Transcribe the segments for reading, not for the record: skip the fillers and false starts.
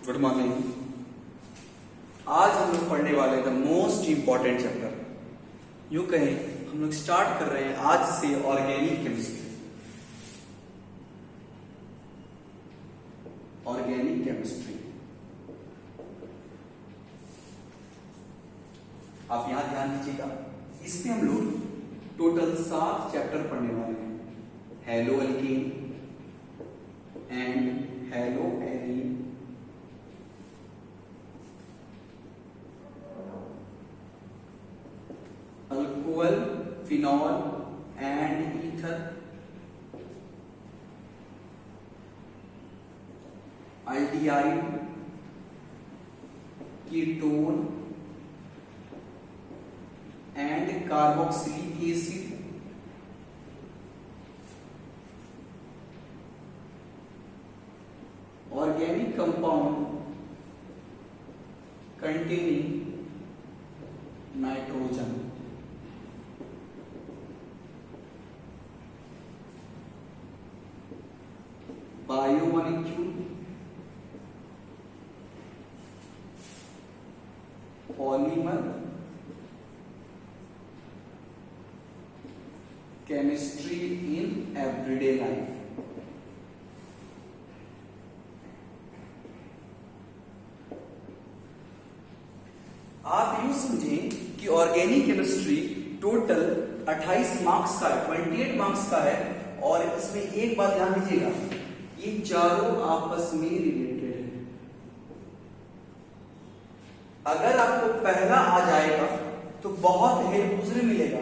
Good morning. आज हम लोग पढ़ने वाले द मोस्ट इंपॉर्टेंट चैप्टर, यूं कहें हम लोग स्टार्ट कर रहे हैं आज से ऑर्गेनिक केमिस्ट्री। ऑर्गेनिक केमिस्ट्री आप यहां ध्यान दीजिएगा, इसमें हम लोग टोटल 7 चैप्टर पढ़ने वाले हैं। Halo alkane and hello arene, alcohol, phenol and ether, aldehyde, ketone and carboxylic acid, organic compound containing nitrogen, biomolecule, polymer, chemistry in everyday life। आप यूं समझें कि ऑर्गेनिक केमिस्ट्री टोटल 28 मार्क्स का है, 28 मार्क्स का है। और इसमें एक बात ध्यान दीजिएगा, ये चारों आपस में रिलेटेड है। अगर आपको पहला आ जाएगा तो बहुत हेल्प दूसरे मिलेगा,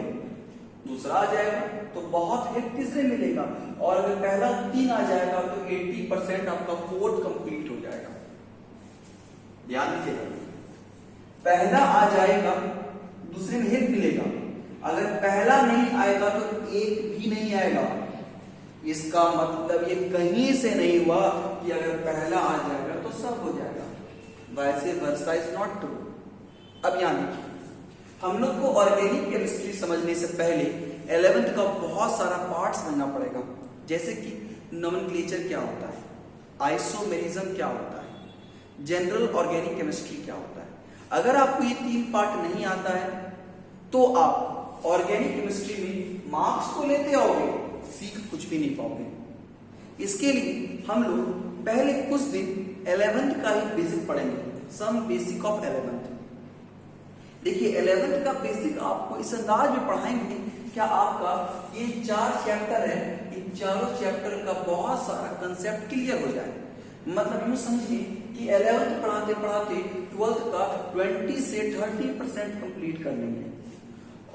दूसरा आ जाएगा तो बहुत हेल्प तीसरे मिलेगा, और अगर पहला 3 आ जाएगा तो 80% आपका फोर्थ कंप्लीट हो जाएगा। ध्यान दीजिएगा, पहला आ जाएगा दूसरे में हेल्प मिलेगा, अगर पहला नहीं आएगा तो एक भी नहीं आएगा। इसका मतलब ये कहीं से नहीं हुआ कि अगर पहला आ जाएगा तो सब हो जाएगा, वैसे वर्सा इज नॉट ट्रू। अब यहां देखिए, हम लोग को ऑर्गेनिक केमिस्ट्री समझने से पहले 11th का बहुत सारा पार्ट समझना पड़ेगा, जैसे कि नोमेनक्लेचर क्या होता है, आइसोमेरिज्म क्या होता है, जनरल ऑर्गेनिक केमिस्ट्री क्या होता है। अगर आपको ये 3 पार्ट नहीं आता है तो आप ऑर्गेनिक केमिस्ट्री में मार्क्स तो लेते आओगे, सीख कुछ भी नहीं पाओगे। इसके लिए हम लोग पहले कुछ दिन 11th का ही बेसिक पढ़ेंगे, सम बेसिक ऑफ 11th। देखिए 11th का बेसिक आपको इस अंदाज में पढ़ाएंगे क्या आपका ये 4 चैप्टर है, इन चारों चैप्टर का बहुत सारा कंसेप्ट क्लियर हो जाए। मतलब यूं समझिए कि 11th पढ़ाते पढ़ाते 12th का 20 से 30% कंप्लीट कर लेंगे।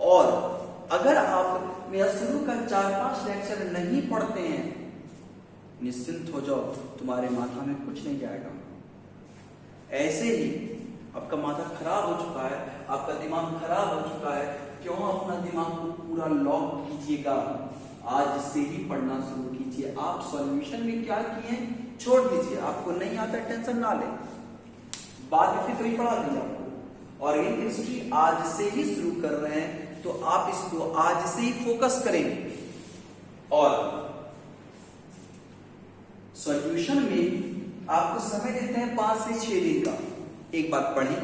और अगर आप मेरा शुरू का 4-5 लेक्चर नहीं पढ़ते हैं, निश्चिंत हो जाओ, तुम्हारे माथा में कुछ नहीं जाएगा। ऐसे ही आपका माथा खराब हो चुका है, आपका दिमाग खराब हो चुका है, क्यों अपना दिमाग को पूरा लॉक कीजिएगा, आज से ही पढ़ना शुरू कीजिए। आप सॉल्यूशन में क्या किए छोड़ दीजिए, आपको नहीं आता टेंशन ना ले, बाद में फिर कभी पढ़ा देंगे आपको। और ये केमिस्ट्री आज से ही शुरू कर रहे हैं तो आप इसको आज से ही फोकस करेंगे। और सॉल्यूशन में आपको समय देते हैं 5 से 6 दिन का। एक बात पढ़ें,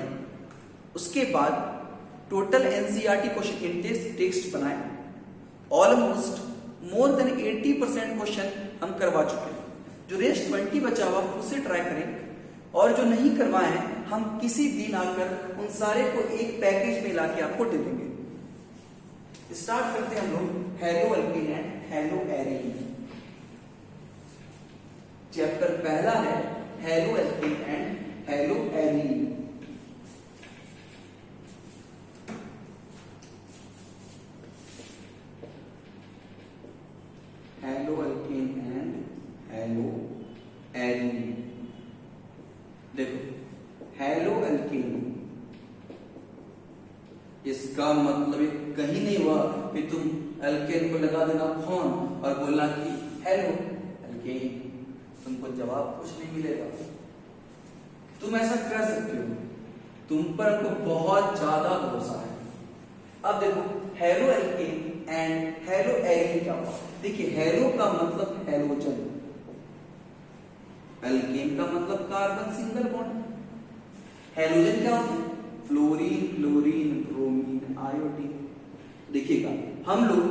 उसके बाद टोटल एनसीईआरटी क्वेश्चन टेक्स्ट बनाएं। ऑलमोस्ट मोर देन 80% क्वेश्चन हम करवा चुके हैं, जो रेस्ट 20 बचा हुआ उसे ट्राई करें। और जो नहीं करवाए हैं हम किसी दिन आकर उन सारे को एक पैकेज में लाके आपको दे देंगे। स्टार्ट करते हैं हम लोग halo alkane and hello arene. Chapter पहला है halo alkane and hello arene. Halo alkane and hello arene. देखो हेलो एल्केन, इसका मतलब ये कहीं नहीं हुआ कि तुम एल्केन को लगा देना फोन और बोलना कि हेलो एल्केन, तुमको जवाब कुछ नहीं मिलेगा। तुम ऐसा कर सकते हो, तुम पर हमको बहुत ज्यादा भरोसा है। अब देखो halo alkane and hello arene क्या हुआ। देखिए हेलो का मतलब हैलोजन, एल्केन का मतलब कार्बन सिंगल बॉन्ड। हेलोजन क्या होता है? Fluorine, chlorine, bromine, iodine. देखिएगा हम लोग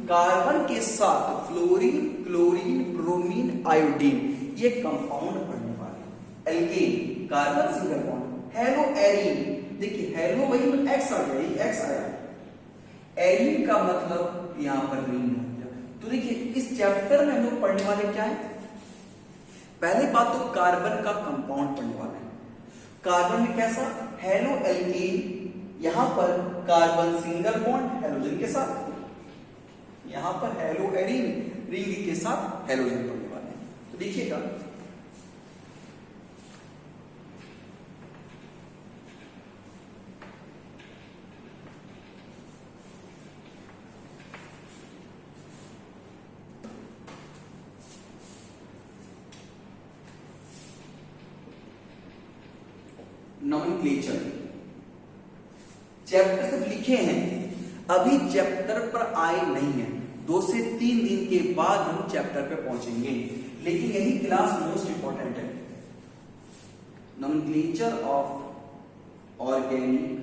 कार्बन के साथ फ्लोरीन, क्लोरीन, ब्रोमीन, आयोडीन ये कंपाउंड पढ़ने वाले। Alkane carbon single bond. Haloarene, देखिए हेलो वही एक्स आ गया, एक्स आया। एरीन का मतलब यहां पर रिंग हो गया। तो देखिए इस चैप्टर में हम लोग पढ़ने वाले क्या है? पहली बात तो कार्बन का कंपाउंड पढ़ने वाले हैं। कार्बन में कैसा? हेलो एल्केन, यहां पर कार्बन सिंगल बॉन्ड हेलोजन के साथ, यहां पर हेलो एरीन रिंग के साथ हेलोजन पढ़ने वाले हैं। तो देखिएगा नॉमेनक्लेचर चैप्टर सब लिखे हैं, अभी चैप्टर पर आए नहीं है। 2 से 3 दिन के बाद हम चैप्टर पे पहुंचेंगे, लेकिन यही क्लास मोस्ट इंपॉर्टेंट है। Nomenclature of organic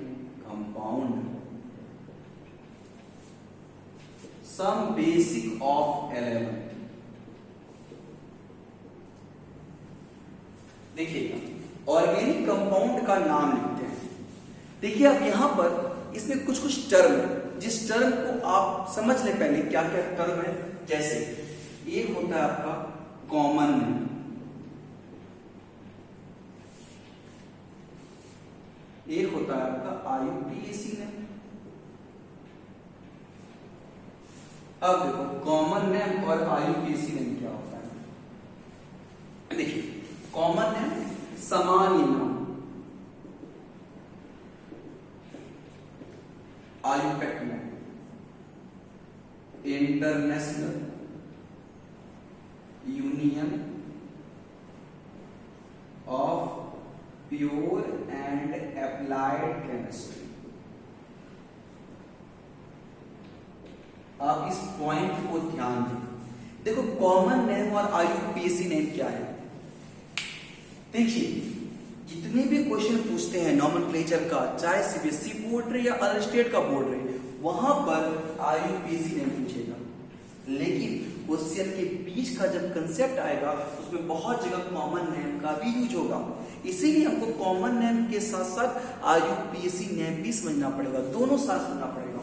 compound, some basic of element. देखिएगा ऑर्गेनिक कंपाउंड का नाम लिखते हैं। देखिए अब यहां पर इसमें कुछ कुछ टर्म है, जिस टर्म को आप समझ ले पहले क्या क्या टर्म है। जैसे एक होता है आपका कॉमन नेम, एक होता है आपका IUPAC नेम। अब देखो कॉमन नेम और IUPAC नेम क्या होता है। देखिए कॉमन नेम सामान्य नाम, IUPAC name international union of pure and applied chemistry. आप इस पॉइंट को ध्यान दें। देखो कॉमन नेम और IUPAC नेम क्या है। देखिए जितने भी क्वेश्चन पूछते हैं नॉमेनक्लेचर का, चाहे CBSE बोर्ड रहे या अदर स्टेट का बोर्ड रहे, वहां पर IUPAC नेम पूछेगा। लेकिन क्वेश्चन के बीच का जब कंसेप्ट आएगा उसमें बहुत जगह कॉमन नेम का भी यूज होगा, इसीलिए हमको कॉमन नेम के साथ साथ IUPAC नेम भी समझना पड़ेगा, दोनों साथ समझना पड़ेगा।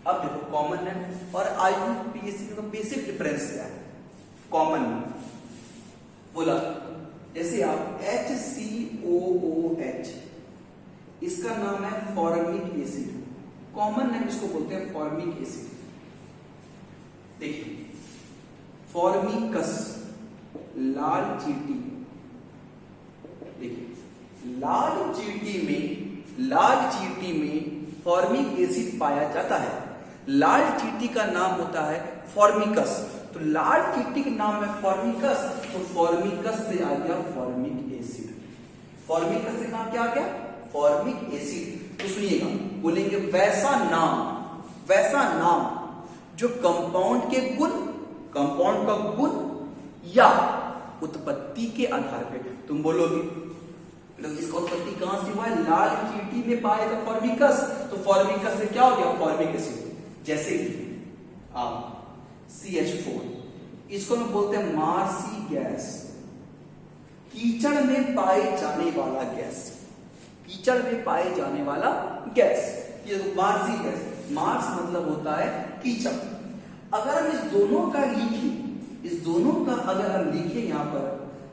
अब देखो कॉमन नेम और IUPAC का बेसिक डिफरेंस क्या है। कॉमन बोला जैसे आप HCOOH, इसका नाम है फॉर्मिक एसिड, कॉमन नेम इसको बोलते हैं फॉर्मिक एसिड। देखिए फॉर्मिकस लाल चींटी, देखिए लाल चींटी में फॉर्मिक एसिड पाया जाता है। लाल चींटी का नाम होता है फॉर्मिकस, तो लाल चींटी के नाम है फॉर्मिकस, तो फॉर्मिकस से आ गया फॉर्मिक एसिड। फॉर्मिकस से नाम क्या आ गया? Formic acid. तो सुनिएगा बोलेंगे वैसा नाम जो कंपाउंड के गुण, कंपाउंड का गुण या उत्पत्ति के आधार पे, तुम बोलोगे इसका उत्पत्ति कहां से हुआ है? लाल चींटी में पाया था फॉर्मिकस, तो फॉर्मिकस से क्या हो गया? Formic acid. जैसे आप CH4, इसको हम बोलते हैं मार्सी गैस, कीचड़ में पाए जाने वाला गैस, कीचड़ में पाए जाने वाला गैस, ये मार्सी गैस। मार्स मतलब होता है कीचड़। अगर हम इस दोनों का अगर हम लिखें यहां पर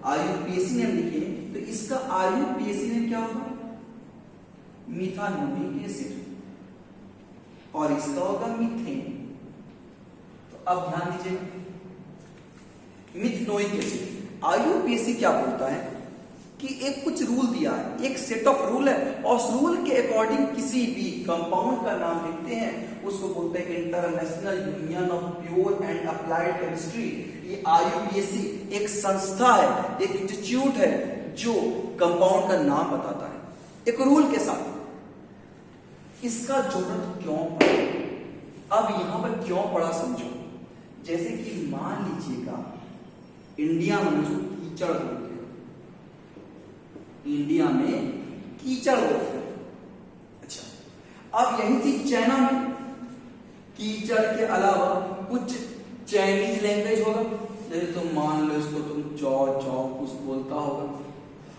IUPAC नेम लिखें, तो इसका IUPAC नेम क्या होगा? मिथानोइक एसिड, और इसका होगा मीथेन। अब ध्यान दीजिए मिथनोइक एसिड। IUPAC क्या बोलता है कि एक कुछ रूल दिया है, एक सेट ऑफ रूल है, और उस रूल के अकॉर्डिंग किसी भी कंपाउंड का नाम लिखते हैं, उसको बोलते हैं international union of pure and applied chemistry. ये IUPAC एक संस्था है, एक इंस्टीट्यूट है जो कंपाउंड का नाम बताता है एक रूल के साथ। इसका जरूरत क्यों पड़ा? अब यहां पर क्यों पड़ा समझो। जैसे कि मान लीजिएगा इंडिया में जो कीचड़ बोलते हैं, इंडिया में कीचड़ बोलते हैं। अच्छा, अब यही चीज चाइना में कीचड़ के अलावा कुछ चाइनीज लैंग्वेज होगा, जैसे तुम मान लो इसको तुम चौ चौ कुछ बोलता होगा,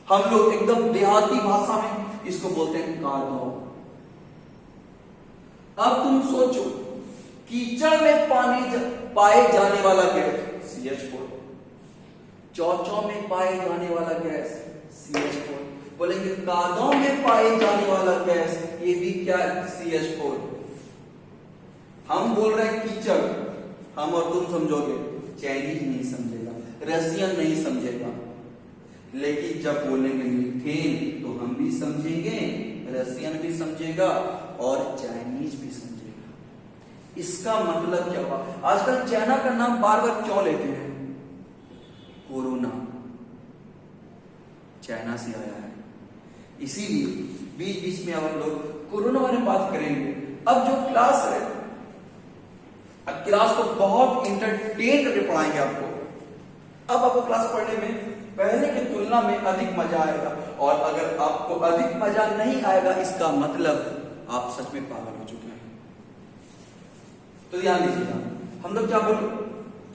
हम लोग एकदम देहाती भाषा में इसको बोलते हैं कारगाओ। अब तुम सोचो कीचड़ में पाए जाने वाला गैस CH4, चौचौ में पाए जाने वाला गैस CH4, बोलेंगे कारगांव में पाए जाने वाला गैस ये भी क्या CH4। हम बोल रहे हैं कीचड़, हम और तुम समझोगे, चाइनीज नहीं समझेगा, रशियन नहीं समझेगा, लेकिन जब बोलेंगे मीथेन तो हम भी समझेंगे, रशियन भी समझेगा और चाइनीज भी समझेगा। इसका मतलब क्या हुआ? आजकल चाइना का नाम बार बार क्यों लेते हैं? कोरोना चाइना से आया है, इसीलिए बीच बीच में अब हम लोग कोरोना वाले बात करेंगे। अब जो क्लास है, अब क्लास को बहुत इंटरटेन करके पढ़ाएंगे आपको। अब आपको क्लास पढ़ने में पहले की तुलना में अधिक मजा आएगा, और अगर आपको अधिक मजा नहीं आएगा इसका मतलब आप सच में पागल हो चुके हैं। तो ध्यान दीजिएगा, हम लोग क्या बोले?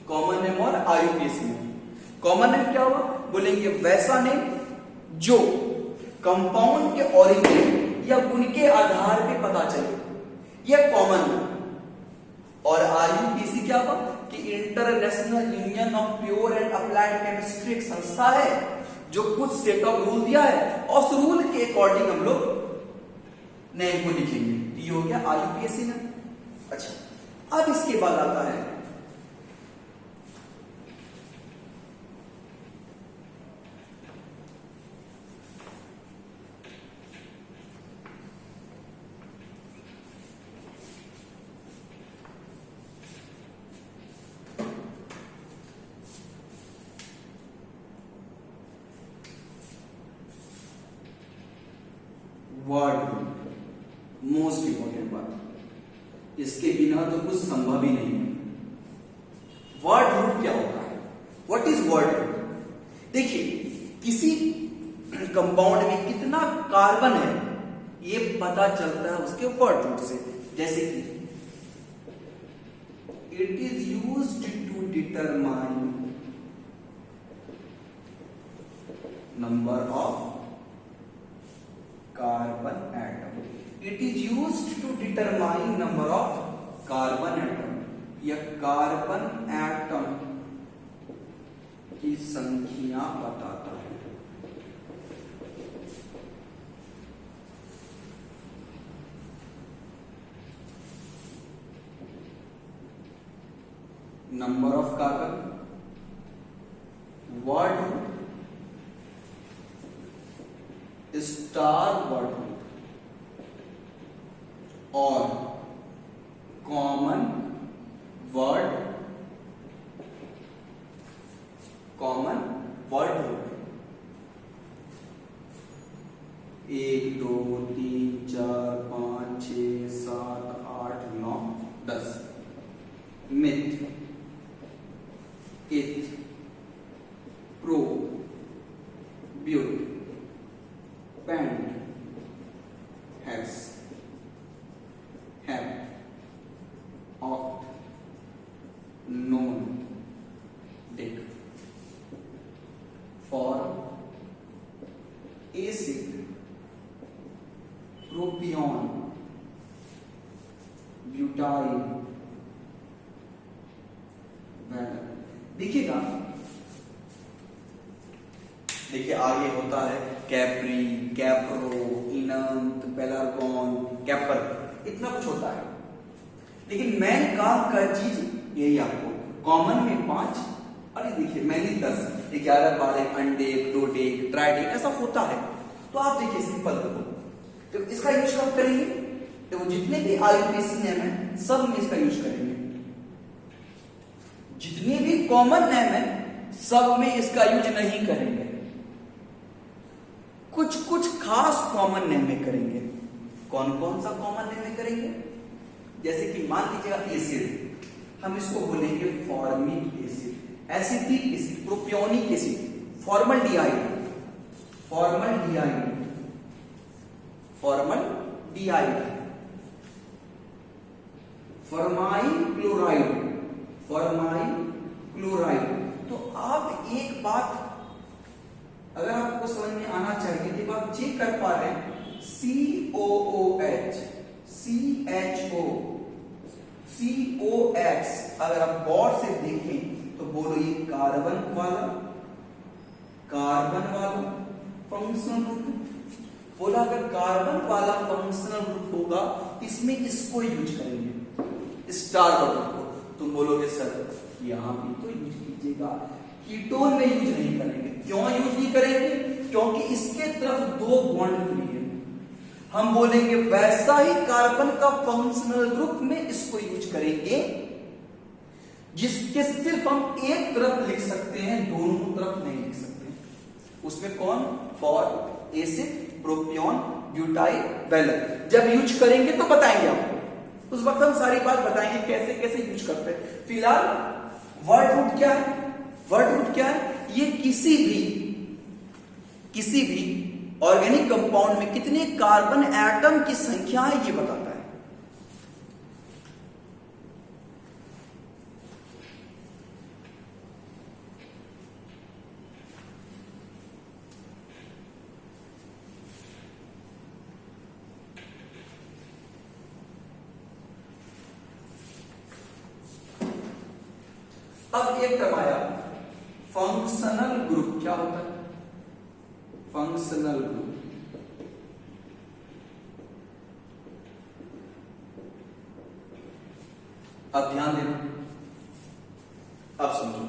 कॉमन नेम और IUPAC में। कॉमन नेम क्या हुआ? बोलेंगे वैसा नेम जो कंपाउंड के ओरिजिन या गुण के आधार पे पता चले, यह कॉमन नेम। और IUPAC क्या हुआ कि international union of pure and applied chemistry एक संस्था है जो कुछ सेट ऑफ रूल दिया है, और उस रूल के अकॉर्डिंग हम लोग नेम को लिखेंगे। ये हो गया IUPAC नेम। अच्छा, अब इसके बाद आता है वर्ड रूट। मोस्ट इंपॉर्टेंट बात, इसके बिना तो कुछ संभव ही नहीं है। वर्ड रूट क्या होता है? What is word root? देखिए, किसी कंपाउंड में कितना कार्बन है ये पता चलता है उसके वर्ड रूट से। जैसे कि it is used to determine number of carbon atom. It is used to determine number of carbon atom. यह कार्बन एटम की संख्या बताता है। Number of carbon, word star word और common word root. 1 2 3 4 5 6 7 8 9 10। Meth, eth, prop, but, pent, hex, hept, oct, non, dec. Form acid, propion, butyl, देखिएगा, देखिए आगे होता है कैप्री, कैप्रो, इनंत, पेलार्गोन, कैपर, इतना कुछ होता है। लेकिन मैन का चीज यही आपको कॉमन में 5, अरे देखिए मैंने 10, 11, 12, अंडेक, डोडेक, ट्राइडेक ऐसा होता है। तो आप देखिए सिंपल देखो, तो इसका यूज कब करेंगे? तो जितने भी IUPAC नेम है सब में इसका यूज करेंगे। जितने भी कॉमन नेम है सब में इसका यूज नहीं करेंगे, कुछ कुछ खास कॉमन नेम में करेंगे। कौन कौन सा कॉमन नेम में करेंगे? जैसे कि मान लीजिएगा एसिड, हम इसको बोलेंगे formic acid, acetic acid, propionic acid, formaldehyde, formaldehyde, formaldehyde, formyl chloride, formyl chloride. तो आप एक बात अगर आपको समझ में आना चाहिए, देखो आप चेक कर पा रहे हैं COOH, CHO, COX, अगर आप गौर से देखें तो बोलो ये कार्बन वाला फंक्शनल ग्रुप। बोला अगर कार्बन वाला फंक्शनल ग्रुप होगा इसमें इसको यूज करेंगे, स्टार बॉन्ड को। तुम बोलोगे सर यहां भी तो यूज कीजिएगा, कीटोन में यूज नहीं करेंगे। क्यों यूज नहीं करेंगे? क्योंकि इसके तरफ 2 बॉन्ड फ्री है। हम बोलेंगे वैसा ही कार्बन का फंक्शनल ग्रुप में इसको यूज करेंगे जिसके सिर्फ हम एक तरफ लिख सकते हैं, दोनों तरफ नहीं लिख सकते। उसमें कौन? Form acid, propion, butyl, valent. जब यूज करेंगे तो बताएंगे आपको, उस वक्त हम सारी बात बताएंगे कैसे कैसे यूज करते हैं। फिलहाल वर्ड रूट क्या है? वर्ड रूट क्या है? ये किसी भी ऑर्गेनिक कंपाउंड में कितने कार्बन एटम की संख्या है ये बताता है। अब एक टर्म आया फंक्शनल ग्रुप। क्या होता है फंक्शनल ग्रुप? अब ध्यान देना, अब समझो।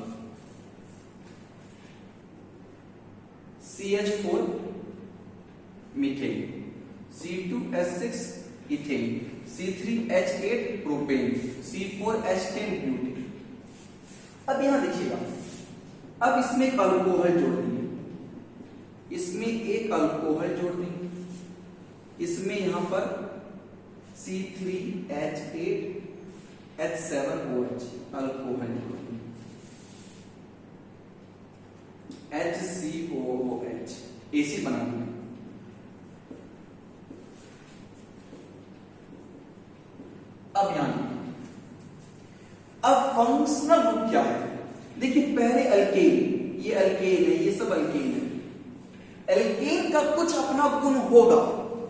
CH4 methane, C2H6 ethane, C3H8 propane, C4H10 butane. अब यहां देखिएगा, अब इसमें एक अल्कोहल जोड़ देंगे, इसमें एक अल्कोहल जोड़ देंगे, इसमें यहां पर C3H8 H7OH अल्कोहल जोड़ देंगे, HCOOH एसिड बना देंगे। अब यहां अब फंक्शनल ग्रुप क्या है? देखिए पहले अल्केन, ये अल्केन है, ये सब अल्केन है। अल्केन का कुछ अपना गुण होगा,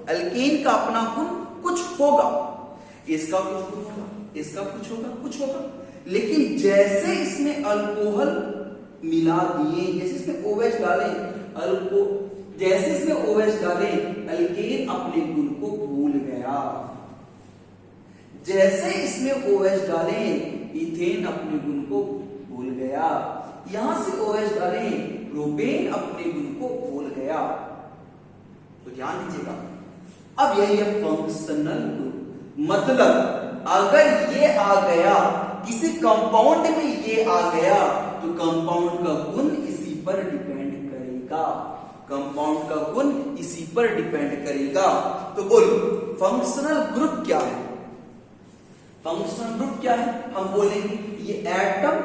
अल्केन का अपना गुण कुछ होगा, इसका कुछ गुण होगा, इसका कुछ होगा। लेकिन जैसे इसमें अल्कोहल मिला दिए, जैसे इसमें OH डालें, जैसे इसमें OH डालें, अल्केन अपने गुण को भूल गया। जैसे इसमें OH डालें, इथेन अपने गुण को भूल गया। यहां से OH डालें, प्रोपेन अपने गुण को भूल गया। तो ध्यान दीजिएगा, अब यही है फंक्शनल ग्रुप। मतलब अगर ये आ गया, किसी कंपाउंड में ये आ गया, तो कंपाउंड का गुण इसी पर डिपेंड करेगा, कंपाउंड का गुण इसी पर डिपेंड करेगा। तो बोलो फंक्शनल ग्रुप क्या है? फंक्शनल ग्रुप क्या है? हम बोलेंगे ये एटम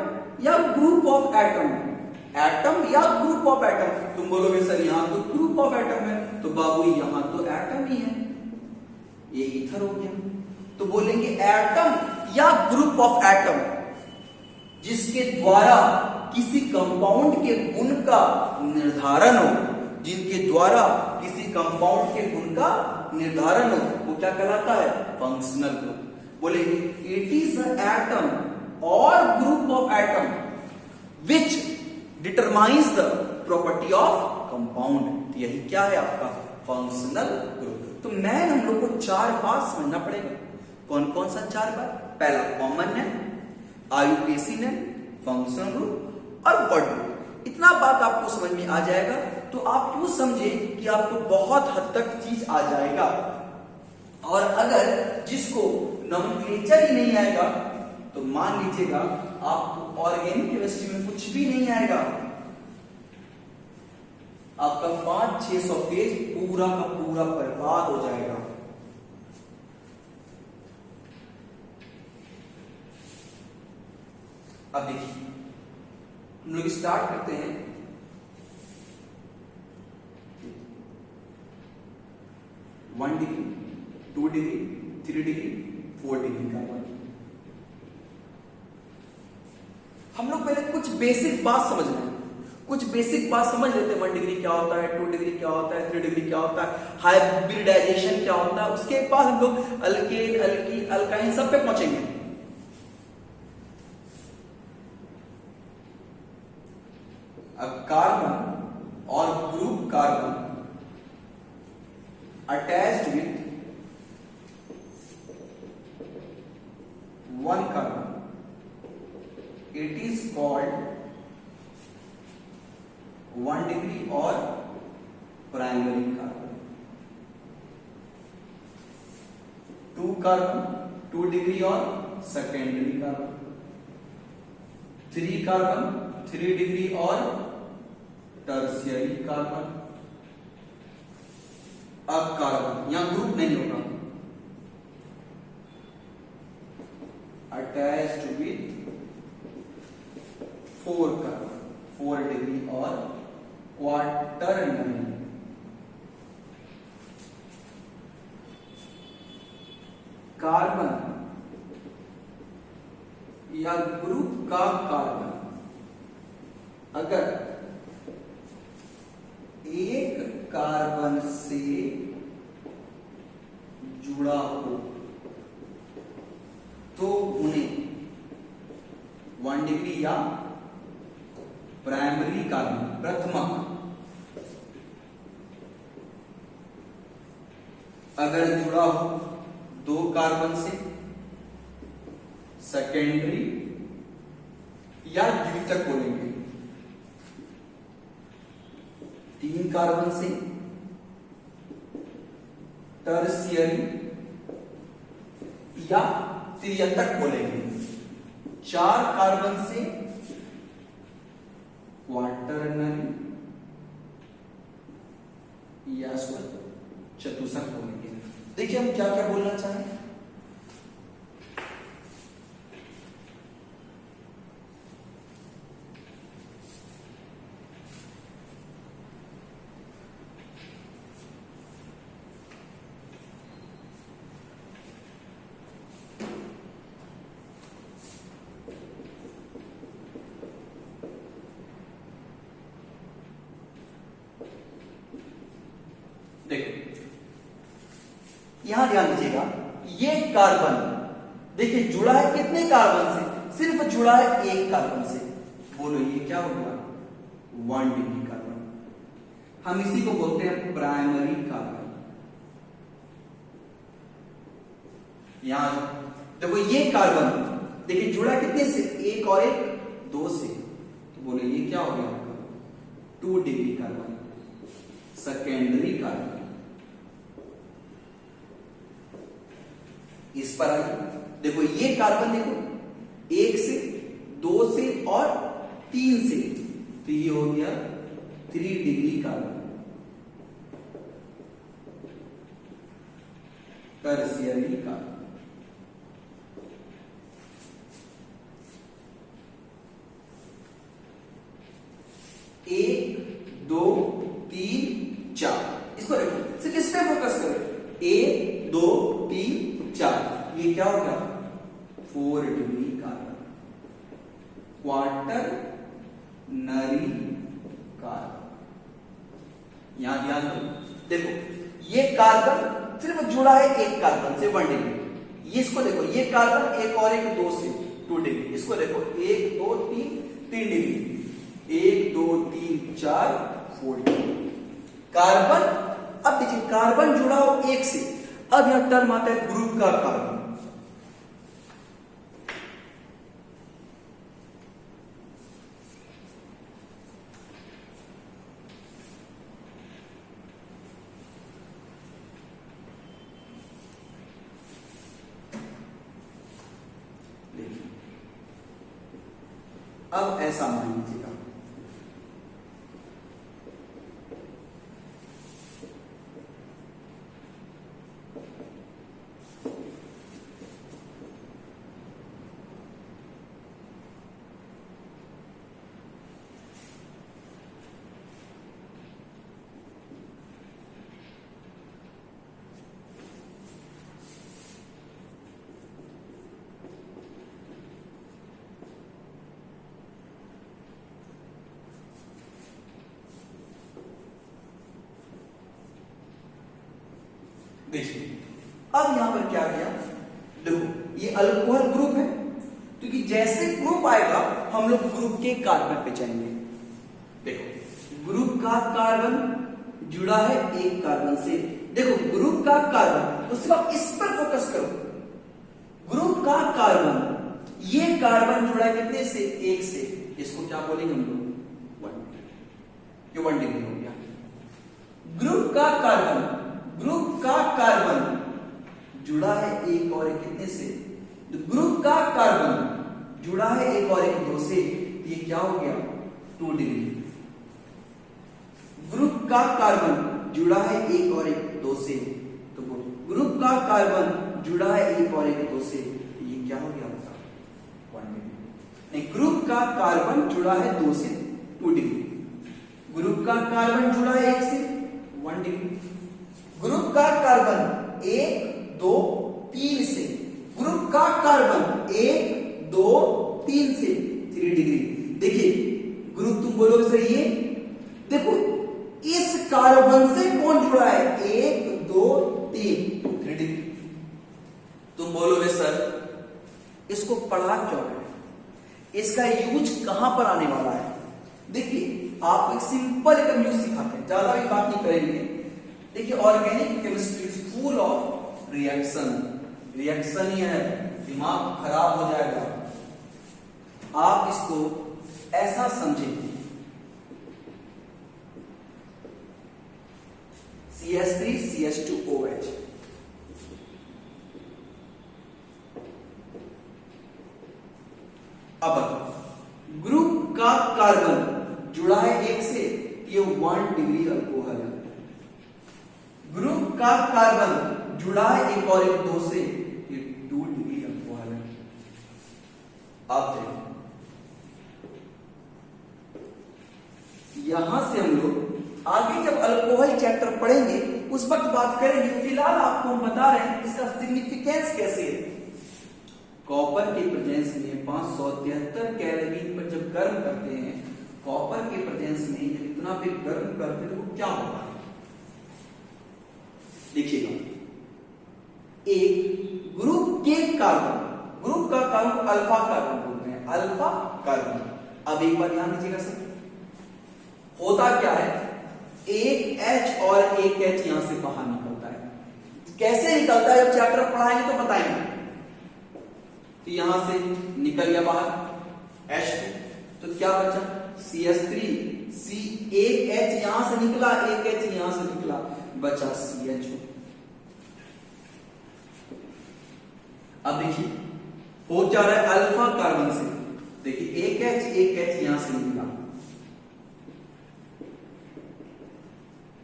या ग्रुप ऑफ एटम, एटम या ग्रुप ऑफ एटम। तुम बोलोगे सर यहां तो ग्रुप ऑफ एटम है, तो बाबू यहां तो एटम ही है, ये ईथर हो गया। तो बोलेंगे एटम या ग्रुप ऑफ एटम जिसके द्वारा किसी कंपाउंड के गुण का निर्धारण हो, जिनके द्वारा किसी कंपाउंड के गुण का निर्धारण हो, वो क्या कहलाता है? Functional group. बोलेंगे इट इज एटम और group of atom which determines the property of compound. यही क्या है आपका फंक्शनल ग्रुप। तो मैन हम लोग को 4 बात समझना पड़ेगा। कौन कौन सा 4 बात? पहला common name, IUPAC name, functional group और वर्ड ग्रुप। इतना बात आपको समझ में आ जाएगा तो आप यूं समझे कि आपको बहुत हद तक चीज आ जाएगा। और अगर जिसको नोमेनक्लेचर ही नहीं आएगा तो मान लीजिएगा आपको ऑर्गेनिक केमिस्ट्री में कुछ भी नहीं आएगा, आपका 500-600 पेज पूरा का पूरा बर्बाद हो जाएगा। अब देखिए हम लोग स्टार्ट करते हैं। 1 degree, 2 degree, 3 degree, 4 degree carbon. हम लोग पहले कुछ बेसिक बात समझ रहे हैं, कुछ बेसिक बात समझ लेते हैं। 1 डिग्री क्या होता है, 2 डिग्री क्या होता है, 3 डिग्री क्या होता है, हाइब्रिडाइजेशन क्या होता है। उसके बाद हम लोग अल्केन, अल्कीन, अल्काइन सब पे पहुंचेंगे। अब कार्बन और group carbon attached with 1 carbon, it is called 1 degree और प्राइमरी कार्बन। 2 कार्बन 2 डिग्री और सेकेंडरी कार्बन। 3 कार्बन 3 डिग्री और टर्शियरी कार्बन। अब कार्बन, यहां ग्रुप नहीं होगा, अटैच्ड विथ 4 कार्बन, 4 डिग्री और क्वाटरनरी। कार्बन या ग्रुप का कार्बन अगर एक कार्बन से जुड़ा हो तो उन्हें 1 डिग्री या प्राइमरी कार्बन, प्रथमक। अगर जुड़ा हो 2 कार्बन से, सेकेंडरी या द्वितीयक बोलेंगे। 3 कार्बन से, टर्शियरी या तृतीयक बोलेंगे। 4 कार्बन से क्वाटरनरी या चतुष्क बोलेंगे। देखिए हम क्या क्या बोलना चाहें। देखो यहां ध्यान दीजिएगा, ये कार्बन देखिए जुड़ा है कितने कार्बन से, सिर्फ जुड़ा है 1 कार्बन से। बोलो ये क्या हो गया, 1 डिग्री कार्बन। हम इसी को बोलते हैं प्राइमरी कार्बन। यहां देखो ये कार्बन देखिए जुड़ा कितने से, 1 और 1 2 से, तो बोलो ये क्या हो गया, 2 डिग्री कार्बन। सेकेंडरी कार्बन इस पर आइए, देखो ये कार्बन देखो 1 से, 2 से और 3 से, तो ये हो गया 3 डिग्री कार्बन। टर्शियरी कार्बन 1 2 3 4, इसको देखो सिर्फ इस पे फोकस करें। 1 2 3 4, ये क्या हो गया, 4 डिग्री कार्बन। क्वार्टर नरी कार्बन। यहां ध्यान दो, देखो ये कार्बन सिर्फ जुड़ा है 1 कार्बन से 1 डिग्री। ये इसको देखो, ये कार्बन 1 और 1 2 से 2 डिग्री। इसको देखो 1 2 3 डिग्री, 1 2 3 4 4 डिग्री कार्बन। अब देखिए कार्बन जुड़ा हो 1 से, अब यहां टर्म आता है ग्रुप का कार्बन। अब ऐसा मान लीजिएगा, देखिए अब यहां पर क्या किया, देखो ये अल्कोहल ग्रुप है, क्योंकि जैसे ग्रुप आएगा हम लोग ग्रुप के कार्बन पे जाएंगे। देखो ग्रुप का कार्बन जुड़ा है एक कार्बन से, देखो ग्रुप का कार्बन, उसके बाद इस पर फोकस करो। ग्रुप का कार्बन, ये कार्बन जुड़ा है कितने से, एक से, इसको क्या बोलेंगे हम लोग, 1, ये 1 डिग्री हो गया। ग्रुप का कार्बन, ग्रुप का कार्बन जुड़ा है एक और एक कितने से, तो ग्रुप का कार्बन जुड़ा है एक और एक 2 से, ये क्या हो गया 2 डिग्री। ग्रुप का कार्बन जुड़ा है एक और एक 2 से, तो ग्रुप का कार्बन जुड़ा है एक और एक 2 से, ये क्या हो गया 1 डिग्री। नहीं, ग्रुप का कार्बन जुड़ा है 2 से 2 डिग्री, ग्रुप का कार्बन जुड़ा है 1 से 1 डिग्री, ग्रुप का कार्बन 1 2 3 से, ग्रुप का कार्बन 1 2 3 से 3 डिग्री। देखिए ग्रुप तुम बोलोगे सर ये, देखो इस कार्बन से कौन जुड़ा है, 1 2 3 3 डिग्री। तुम बोलोगे सर इसको पढ़ा क्यों है, इसका यूज कहां पर आने वाला है। देखिए आप एक सिंपल एकदम यूज सिखाते हैं, ज्यादा भी बात नहीं करेंगे। देखिए organic chemistry is full of reaction, reaction ही है, दिमाग खराब हो जाएगा। आप इसको ऐसा समझें, CH3 CH2OH, अब ग्रुप का कार्बन जुड़ा है 1 से, ये 1 डिग्री अल्कोहल है। ग्रुप का कार्बन जुड़ा है एक और एक 2 से, ये 2 डिग्री अल्कोहल है। अब देखो यहां से हम लोग आगे जब अल्कोहल चैप्टर पढ़ेंगे उस वक्त बात करेंगे, फिलहाल आपको हम बता रहे हैं इसका सिग्निफिकेंस कैसे है। कॉपर के प्रेजेंस में 573 कैलोरी पर जब गर्म करते हैं, कॉपर के प्रेजेंस में जब इतना भी गर्म करते हैं तो वो क्या होता है, देखिएगा एक ग्रुप के कार्बन, ग्रुप का कार्बन को अल्फा कार्बन बोलते हैं, अल्फा कार्बन। अब एक बार ध्यान दीजिएगा सर, होता क्या है, एक H और एक H यहां से बाहर निकलता है। कैसे निकलता है जब चैप्टर पढ़ाएंगे तो बताएंगे। तो यहां से निकल गया बाहर H, तो क्या बचा CH3, एक H यहां से निकला, एक H यहां से निकला, बचा CH। अब देखिए हो जा रहा है अल्फा कार्बन से, देखिए एक H यहां से निकला,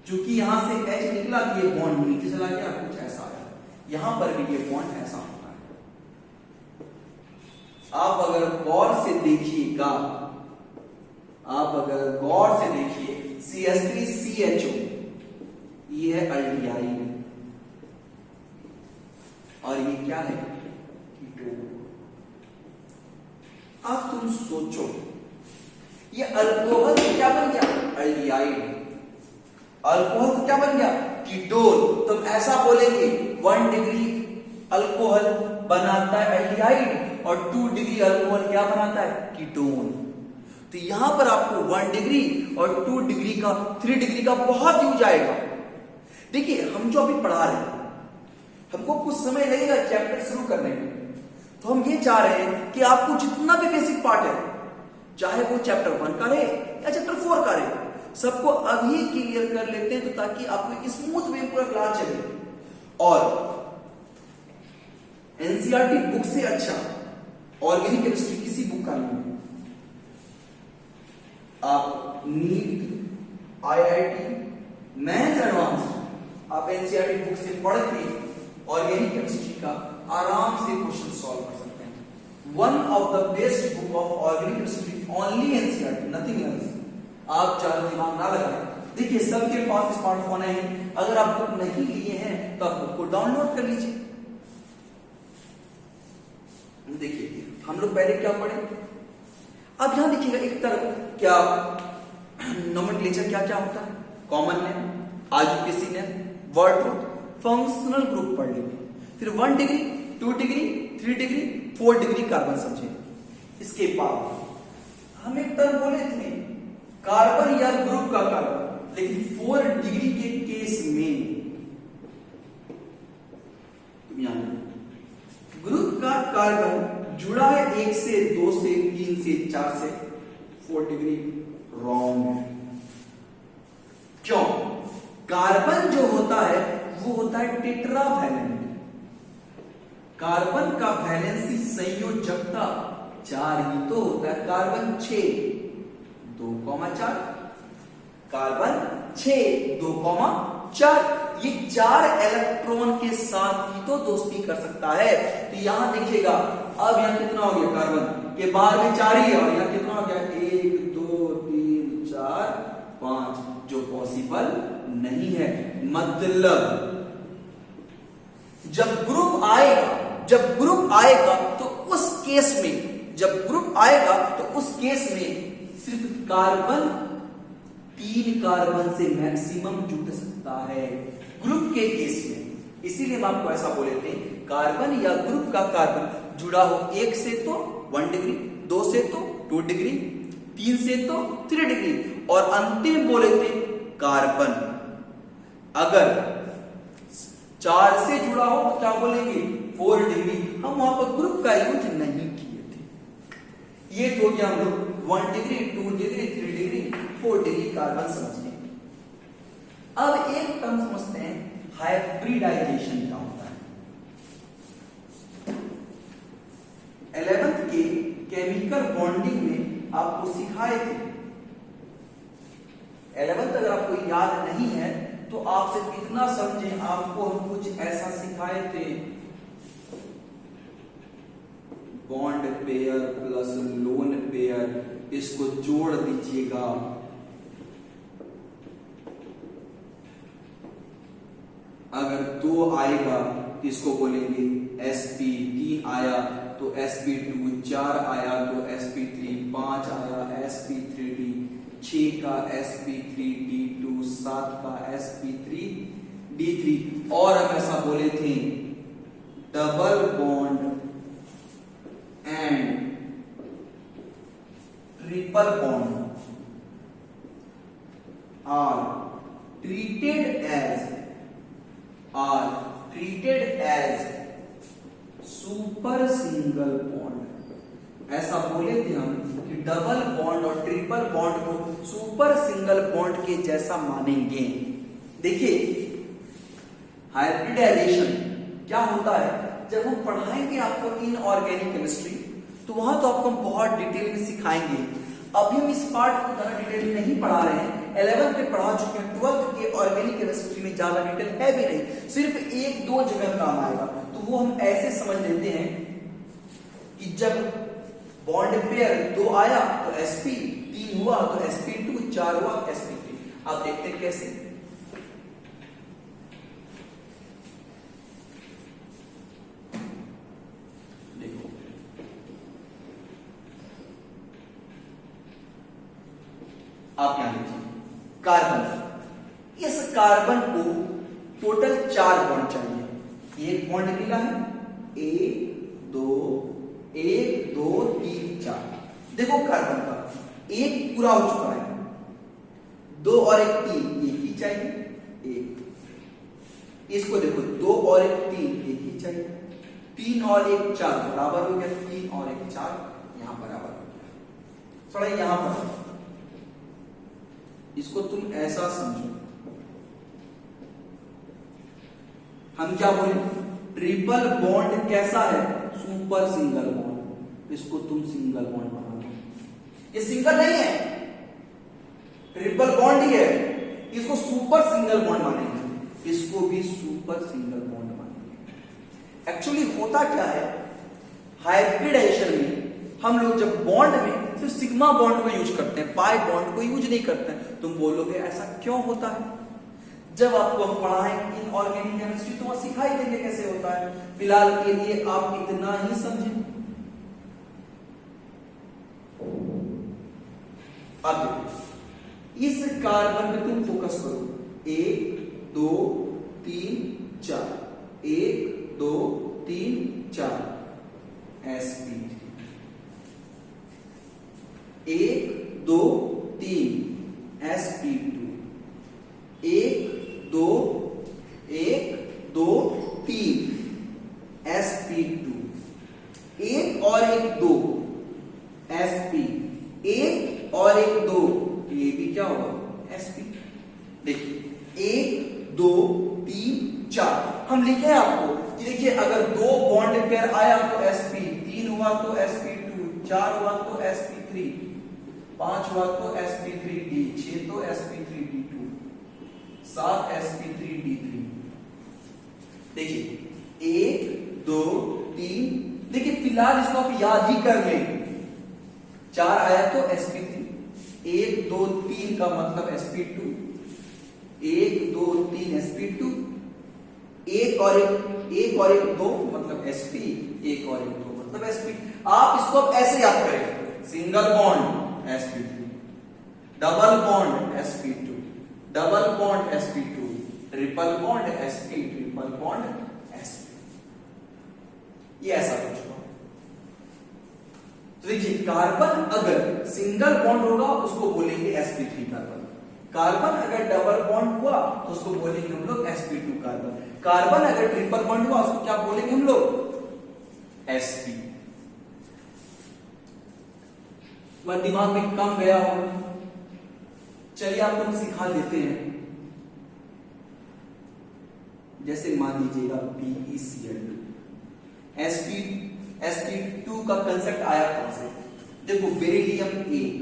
चूंकि यहां से H निकला तो ये बॉन्ड नीचे चला गया, कुछ ऐसा आया, यहां पर भी ये बॉन्ड ऐसा होता है। आप अगर गौर से देखिएगा, आप अगर गौर से देखिए CH3 CHO, ये है अल्डिहाइड और ये क्या है कीटोन। अब तुम सोचो ये अल्कोहल से क्या बन गया, अल्डिहाइड, अल्कोहल से क्या बन गया, कीटोन। तो ऐसा बोलेंगे 1 डिग्री अल्कोहल बनाता है अल्डिहाइड और 2 डिग्री अल्कोहल क्या बनाता है, कीटोन। तो यहां पर आपको 1 डिग्री और 2 डिग्री का 3 डिग्री का बहुत यूज आएगा। देखिए हम जो अभी पढ़ा रहे हैं, हमको कुछ समय लगेगा चैप्टर शुरू करने में, तो हम ये चाह रहे हैं कि आपको जितना भी बेसिक पार्ट है, चाहे वो चैप्टर 1 का रहे या चैप्टर 4 का रहे, सबको अभी क्लियर कर लेते हैं, तो ताकि आपको स्मूथ वे पूरा क्लास चले। और एनसीईआरटी बुक से अच्छा ऑर्गेनिक केमिस्ट्री किसी बुक का नहीं है। आप नीट, आईआईटी, मेंस, एडवांस आप एनसीईआरटी बुक से पढ़ के ऑर्गेनिक केमिस्ट्री का आराम से क्वेश्चन सॉल्व कर सकते हैं। One of the best book of organic chemistry, only NCERT, nothing else. आप ज्यादा दिमाग ना लगाएं। देखिए सबके पास स्मार्टफोन है, अगर आप बुक नहीं लिए हैं तो आप बुक को डाउनलोड कर लीजिए। देखिए हम लोग पहले क्या पढ़े, अब यहां देखिएगा एक तरफ क्या नोमेनक्लेचर क्या क्या होता है, common name, IUPAC name, word root, functional group पढ़ लेंगे, फिर 1 degree 2 degree 3 degree 4 degree carbon समझेंगे। इसके बाद हम एक टर्म बोले थे कार्बन या ग्रुप का कार्बन, लेकिन 4 डिग्री के केस में ग्रुप का कार्बन जुड़ा है 1 से 2 से 3 से 4 से 4 डिग्री रॉन्ग। क्यों? कार्बन जो होता है वो होता है टेट्रावैलेंट। कार्बन का वैलेंसी संयोजकता 4 ही तो होता है। कार्बन 6 2,4, कार्बन 6 2,4, ये 4 इलेक्ट्रॉन के साथ ही तो दोस्ती कर सकता है। तो यहां देखिएगा अब यहां कितना हो गया, कार्बन के बाहर में 4 ही है और यहां कितना हो गया 1 2 3 4 5, जो पॉसिबल नहीं है। मतलब जब ग्रुप आएगा तो उस केस में, जब ग्रुप आएगा तो उस केस में सिर्फ कार्बन 3 कार्बन से मैक्सिमम जुड़ सकता है ग्रुप के केस में। इसीलिए हम आपको ऐसा बोले थे, कार्बन या ग्रुप का कार्बन जुड़ा हो 1 से तो 1 डिग्री, 2 से तो 2 डिग्री, 3 से तो 3 डिग्री, और अंतिम बोले थे कार्बन अगर 4 से जुड़ा हो तो क्या बोलेंगे 4 डिग्री। हम वहां पर ग्रुप का यूज नहीं किए थे। ये तो गया हम लोग 1 degree 2 degree 3 degree 4 degree carbon समझ गए। अब एक टर्म समझते हैं हाइब्रिडाइजेशन क्या होता है। 11th के केमिकल बॉन्डिंग में आपको सिखाए थे। 11th अगर आपको याद नहीं है तो आप सिर्फ इतना समझें, आपको हम कुछ ऐसा सिखाए थे, bond pair plus lone pair, इसको जोड़ दीजिएगा। अगर 2 आएगा तो इसको बोलेंगे sp, 3 आया तो sp2, 4 आया तो sp3, 5 आया sp3d, 6 का sp3d2, 7 का sp3d3, और हम ऐसा बोले थे double bond and triple bond are treated as super single bond. ऐसा बोले थे हम कि डबल बॉन्ड और ट्रिपल बॉन्ड को सुपर सिंगल बॉन्ड के जैसा मानेंगे। देखिए हाइब्रिडाइजेशन क्या होता है, जब हम पढ़ाएंगे आपको इनऑर्गेनिक केमिस्ट्री तो वहां तो आपको हम बहुत डिटेल में सिखाएंगे। अभी हम इस पार्ट को ज्यादा डिटेल नहीं पढ़ा रहे हैं, 11th में पढ़ा चुके हैं, 12th के ऑर्गेनिक केमिस्ट्री में ज्यादा डिटेल है भी नहीं, सिर्फ 1-2 जगह काम आएगा। तो वो हम ऐसे समझ लेते हैं कि जब बॉन्ड पेयर 2 आया तो sp, 3 हुआ तो sp2, 4 हुआ तो sp3। आप देखते हैं कैसे। देखो आप यहां लीजिए कार्बन, इस कार्बन को टोटल 4 बॉन्ड चाहिए। एक बॉन्ड मिला है 1 2 3 4। देखो कार्बन का 1 पूरा हो चुका है, 2 और 1 3, एक ही चाहिए 1। इसको देखो 2 और 1 3, एक ही चाहिए, 3 और 1 4 बराबर हो गया, 3 और 1 4 यहां बराबर हो गया। थोड़ा यहां पर इसको तुम ऐसा समझो, हम क्या बोले ट्रिपल बॉन्ड कैसा है, सुपर सिंगल बॉन्ड, इसको तुम सिंगल बॉन्ड बना लो। ये सिंगल नहीं है, ट्रिपल बॉन्ड ही है, इसको सुपर सिंगल बॉन्ड मानेंगे, इसको भी सुपर सिंगल बॉन्ड मानेंगे। एक्चुअली होता क्या है, हाइब्रिडाइजेशन में हम लोग जब बॉन्ड में सिर्फ सिग्मा बॉन्ड को यूज करते हैं, पाई बॉन्ड को यूज नहीं करते हैं। तुम बोलोगे ऐसा क्यों होता है? जब आपको हम पढ़ाएं इनऑर्गेनिक केमिस्ट्री तो वहां सिखाई देंगे कैसे होता है। फिलहाल के लिए आप इतना ही समझें। अब इस कार्बन पे तुम फोकस करो, 1 2 3 4, 1 2 3 4 sp3, 1 2 3 sp2, 1 2 1 2 3 sp2, 1 और 1 2 sp, 1 और 1 2, ये भी क्या होगा sp। देखिए 1 2 3 4 हम लिखे हैं आपको कि देखिए अगर 2 बॉन्ड पेयर आया तो sp, 3 हुआ तो sp2, 4 हुआ तो sp3, 5 हुआ तो sp3d, 6 तो sp3d2, 7 sp3d3। देखिए 1 2 3, देखिए फिलहाल इसको आप याद ही कर लें। 4 आया तो sp3, 1 2 3 का मतलब sp2, 1 2 3 sp2, 1 और 1 2 मतलब sp, 1 और 1 2 मतलब sp। आप इसको अब ऐसे याद करें, single bond sp3, double bond sp2, double bond sp2, triple bond sp, triple bond sp। ये ऐसा कुछ हुआ। तो देखिए कार्बन अगर सिंगल बॉन्ड होगा उसको बोलेंगे sp3 कार्बन, कार्बन अगर डबल बॉन्ड हुआ तो उसको बोलेंगे हम लोग sp2 कार्बन, कार्बन अगर ट्रिपल बॉन्ड हुआ उसको क्या बोलेंगे हम लोग sp। वह दिमाग में कम गया होगा, चलिए आपको हम सिखा देते हैं। जैसे मान लीजिएगा PeCl2, sp2 का कंसेप्ट आया कहां से? देखो बेरिलियम 1,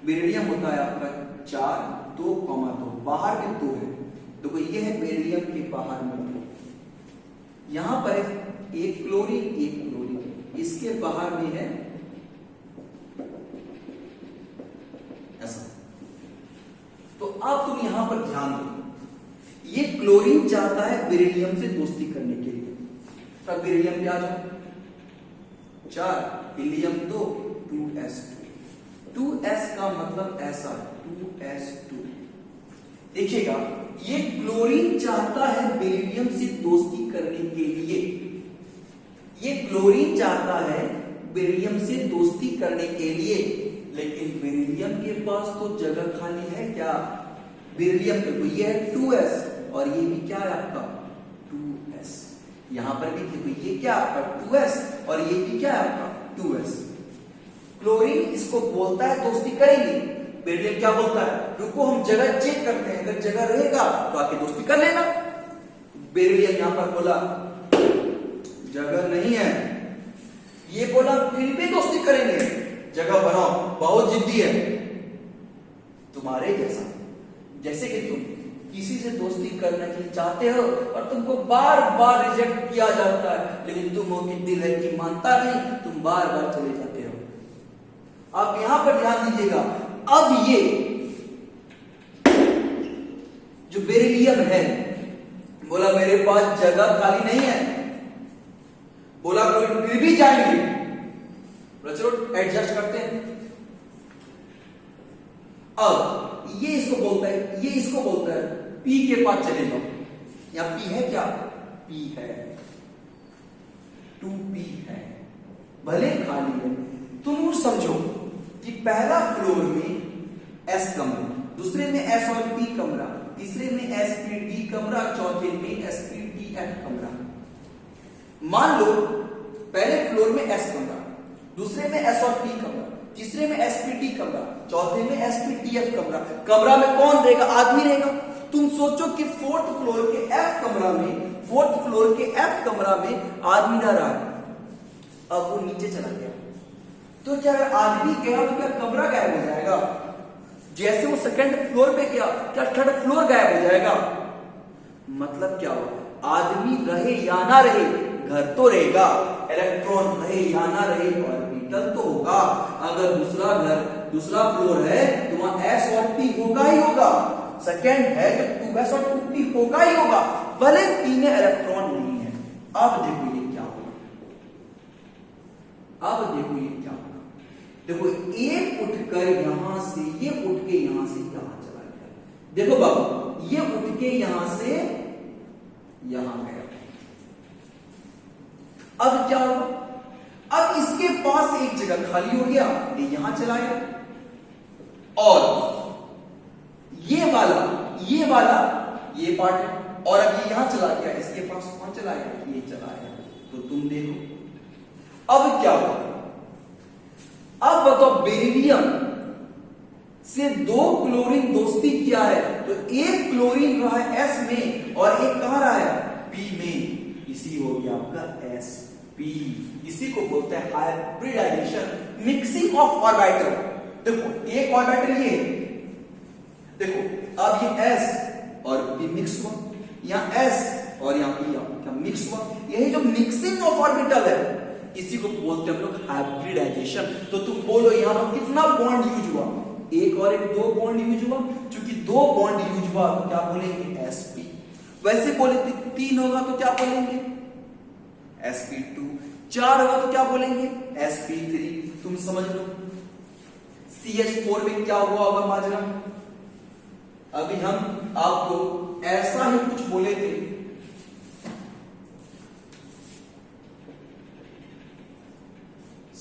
बेरिलियम होता है आपका 4 2 2, बाहर में 2 है। देखो ये है बेरिलियम के बाहर में 2, यहां पर एक क्लोरीन, इसके बाहर में है ऐसा। तो अब तुम यहां पर ध्यान दो, ये क्लोरीन चाहता है बेरिलियम से दोस्ती करने के लिए, तब बेरिलियम क्या आ जाए 4, हीलियम 2 2s2, 2s का मतलब ऐसा 2s2। देखिएगा ये क्लोरीन चाहता है बेरिलियम से दोस्ती करने के लिए, ये क्लोरीन चाहता है बेरिलियम से दोस्ती करने के लिए, लेकिन बेरिलियम के पास तो जगह खाली है क्या? बेरिलियम देखो ये है 2s और ये भी क्या है आपका 2s, यहां पर भी देखो ये क्या आपका 2s और ये भी क्या है आपका 2s। क्लोरीन इसको बोलता है दोस्ती करेंगे, बेरिलियम क्या बोलता है रुको हम जगह चेक करते हैं, अगर जगह रहेगा तो आके दोस्ती कर लेना। बेरिलियम यहां पर बोला जगह नहीं है, ये बोला फिर भी दोस्ती करेंगे, जगह बनाओ, बहुत जिद्दी है तुम्हारे जैसा। जैसे कि तुम किसी से दोस्ती करना चाहते हो और तुमको बार बार रिजेक्ट किया जाता है, लेकिन तुम हो कि दिल है कि मानता नहीं, तुम बार बार चले जाते हो। आप यहां पर ध्यान दीजिएगा, अब ये जो बेरिलियम है बोला मेरे पास जगह खाली नहीं है, बोला कोई फिर भी जाएंगे, बोला चलो एडजस्ट करते हैं। अब ये इसको बोलता है, ये इसको बोलता है पी के पास चले जाओ, या पी है क्या पी है 2p है, भले खाली है। तुम समझो कि पहला फ्लोर में s कमरा, दूसरे में s और p कमरा, तीसरे में sp_d कमरा, चौथे में sp_df कमरा। मान लो पहले फ्लोर में s कमरा, दूसरे में s और p कमरा, तीसरे में sp_d कमरा, चौथे में sp_df कमरा। कमरा में कौन रहेगा? आदमी रहेगा। तुम सोचो कि फोर्थ फ्लोर के f कमरा में आदमी रह रहा है, अब वो नीचे चला गया, तो क्या अगर आदमी गया तो क्या कमरा गायब हो जाएगा? जैसे वो सेकंड फ्लोर पे गया क्या थर्ड फ्लोर गायब हो जाएगा? मतलब क्या हो, आदमी रहे या ना रहे घर तो रहेगा, इलेक्ट्रॉन रहे या ना रहे ऑर्बिटल तो होगा। अगर दूसरा फ्लोर है तो वहां s और p होगा ही होगा, सेकंड है तो 2s और 2p होगा ही होगा, भले p में इलेक्ट्रॉन नहीं है। अब देखो ये क्या होगा, देखो एक उठकर यहां से, ये उठ के यहां से यहां चला गया। देखो बाबू ये उठ के यहां से यहां गया, अब क्या होगा, अब इसके पास एक जगह खाली हो गया, ये यहां चला गया, और ये वाला ये पार्ट है, और अब ये यहां चला गया, इसके पास कौन चला गया, ये चला गया। तो तुम देखो अब क्या होगा। अब बताओ बेरिलियम से 2 क्लोरीन दोस्ती किया है, तो एक क्लोरीन रहा है S में और एक कहां रहा है, P में, इसी हो गया आपका sp। इसी को बोलते हैं हाइब्रिडाइजेशन, मिक्सिंग ऑफ ऑर्बिटल। देखो एक ऑर्बिटल ये, देखो अब ये S और P मिक्स हुआ, यहां S और यहां P क्या मिक्स हुआ, यही जो मिक्सिंग ऑफ ऑर्बिटल है इसी को बोलते हैं हम लोग हाइब्रिडाइजेशन। तो तुम बोलो यहां पर कितना बॉन्ड यूज हुआ, एक और एक 2 बॉन्ड यूज हुआ, क्योंकि 2 बॉन्ड यूज हुआ तो क्या बोलेंगे sp। वैसे बोले 3 होगा तो क्या बोलेंगे sp2, 4 होगा तो क्या बोलेंगे sp3। तुम समझ लो CH4 में क्या हुआ होगा माजरा। अभी हम आपको ऐसा ही कुछ बोले थे,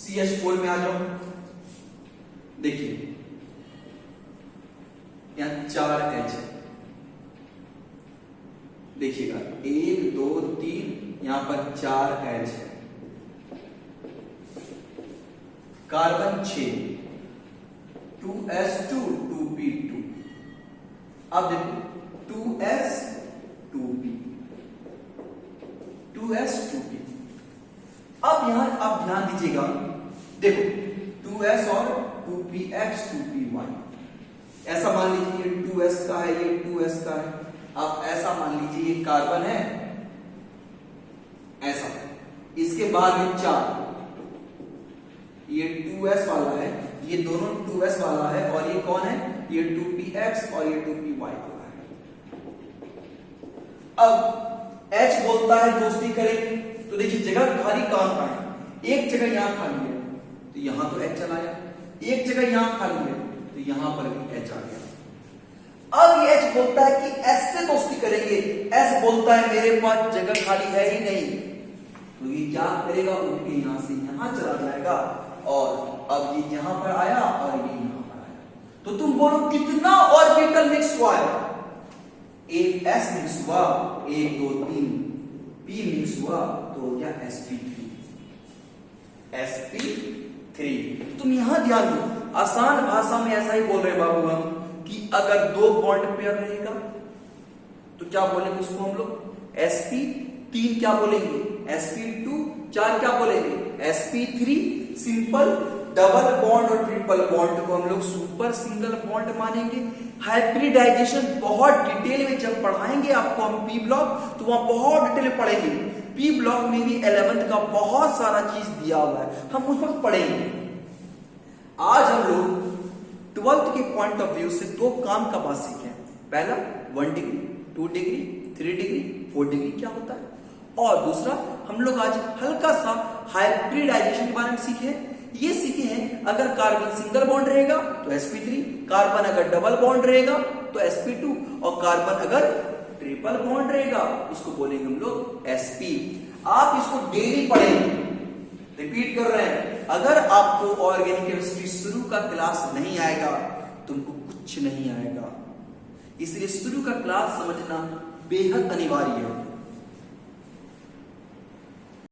CH4 में आ जाओ, देखिए यहां 4 H है, देखिएगा 1 2 3, यहां पर 4 H है, कार्बन 6, 2s2 2p2, अब देखो 2s 2p 2s 2p। अब यहां आप ध्यान दीजिएगा, देखो 2s और 2px 2py, ऐसा मान लीजिए ये 2s का है, ये 2s का है। आप ऐसा मान लीजिए ये कार्बन है, ऐसा, इसके बाद में 4, ये 2s वाला है, ये दोनों 2s वाला है, और ये कौन है, ये 2px और ये 2py वाला है। अब H बोलता है दोस्ती करेंगे, तो देखिए जगह खाली कहां है, एक जगह यहां खाली है तो यहां तो H चला गया, एक जगह यहां खाली है तो यहां पर भी H आ गया। अब ये H बोलता है कि S से दोस्ती करेंगे, S बोलता है मेरे पास जगह खाली है ही नहीं, तो ये क्या करेगा, उठ के यहां से यहां चला जाएगा, और अब ये यहां पर आया और ये यहां पर आया। तो तुम बोलो कितना ऑर्बिटल मिक्स हुआ है, एक S मिक्स हुआ, 1 2 3 P मिक्स हुआ, तो हो गया sp3, sp3। तुम यहां ध्यान दो, आसान भाषा में ऐसा ही बोल रहे बाबू हम, कि अगर 2 बॉन्ड पेयर रहेगा तो क्या बोलेंगे उसको हम लोग sp3, क्या बोलेंगे sp2, 4 क्या बोलेंगे sp3। सिंपल डबल बॉन्ड और ट्रिपल बॉन्ड को हम लोग सुपर सिंगल बॉन्ड मानेंगे। हाइब्रिडाइजेशन बहुत डिटेल में जब पढ़ाएंगे आपको हम पी ब्लॉक, तो वहां बहुत डिटेल में पढ़ेंगे। पी ब्लॉक में भी 11th का बहुत सारा चीज दिया हुआ है, हम उस वक्त पढ़ेंगे। आज हम लोग 12th के पॉइंट ऑफ व्यू से 2 काम का बात सीखे। पहला 1 डिग्री, 2 डिग्री, 3 डिग्री, 4 डिग्री क्या होता है, और दूसरा हम लोग आज हल्का सा हाइब्रिडाइजेशन के बारे में सीखे। ये सीखे हैं अगर कार्बन सिंगल बॉन्ड रहेगा तो sp3, कार्बन अगर डबल बॉन्ड रहेगा तो sp2, और कार्बन अगर ट्रिपल बॉन्ड रहेगा उसको बोलेंगे हम लोग sp। आप इसको डेली पढ़ेंगे, रिपीट कर रहे हैं। अगर आपको ऑर्गेनिक केमिस्ट्री शुरू का क्लास नहीं आएगा तुमको कुछ नहीं आएगा, इसलिए शुरू का क्लास समझना बेहद अनिवार्य है।